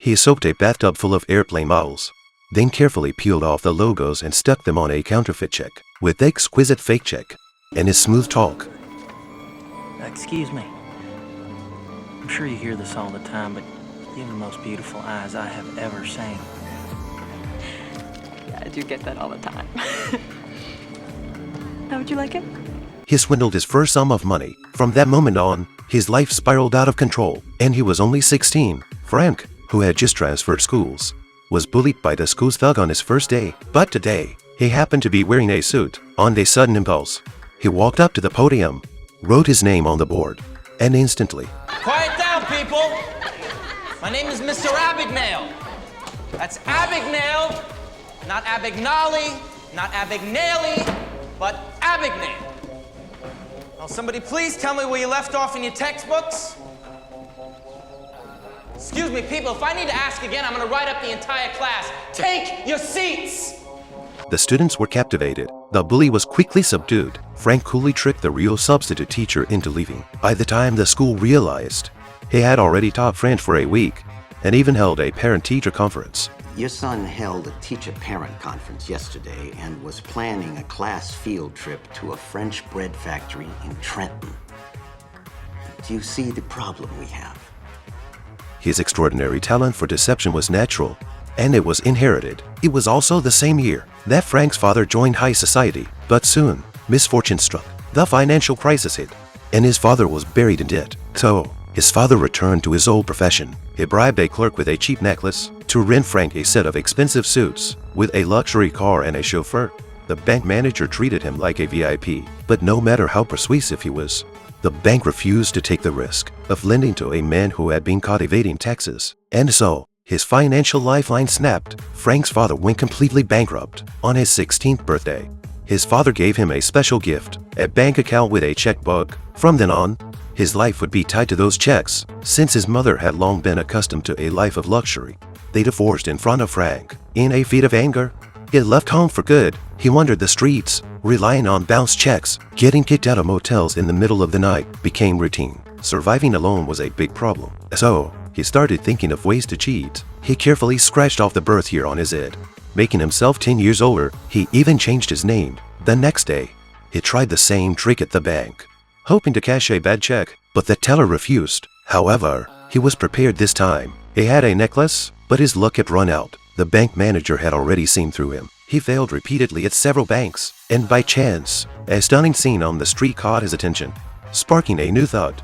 He soaked a bathtub full of airplane models, then carefully peeled off the logos and stuck them on a counterfeit check. With exquisite fake check and his smooth talk. Excuse me. I'm sure you hear this all the time, but you have the most beautiful eyes I have ever seen. Yeah, I do get that all the time. How would you like it? He swindled his first sum of money. From that moment on, his life spiraled out of control, and he was only 16. Frank, who had just transferred schools, was bullied by the school's thug on his first day. But today, he happened to be wearing a suit. On a sudden impulse, he walked up to the podium, wrote his name on the board, and instantly... Quiet down, people! My name is Mr. Abagnale. That's Abagnale, not Abagnale, not Abagnale, but Abagnale. Now, somebody please tell me where you left off in your textbooks? Excuse me, people, if I need to ask again, I'm going to write up the entire class. Take your seats! The students were captivated. The bully was quickly subdued. Frank coolly tricked the real substitute teacher into leaving. By the time the school realized, he had already taught French for a week and even held a parent-teacher conference. Your son held a teacher-parent conference yesterday and was planning a class field trip to a French bread factory in Trenton. Do you see the problem we have? His extraordinary talent for deception was natural, and it was inherited. It was also the same year that Frank's father joined high society, but soon, misfortune struck. The financial crisis hit, and his father was buried in debt. So, his father returned to his old profession. He bribed a clerk with a cheap necklace to rent Frank a set of expensive suits with a luxury car and a chauffeur. The bank manager treated him like a VIP, but no matter how persuasive he was, the bank refused to take the risk of lending to a man who had been caught evading taxes. And so, his financial lifeline snapped. Frank's father went completely bankrupt. On his 16th birthday, his father gave him a special gift, a bank account with a checkbook. From then on, his life would be tied to those checks. Since his mother had long been accustomed to a life of luxury, they divorced in front of Frank. In a fit of anger, he left home for good. He wandered the streets, relying on bounce checks. Getting kicked out of motels in the middle of the night became routine. Surviving alone was a big problem. So, he started thinking of ways to cheat. He carefully scratched off the birth year on his head, making himself 10 years older. He even changed his name. The next day, he tried the same trick at the bank, hoping to cash a bad check, but the teller refused. However, he was prepared this time. He had a necklace, but his luck had run out. The bank manager had already seen through him. He failed repeatedly at several banks, and by chance, a stunning scene on the street caught his attention, sparking a new thought.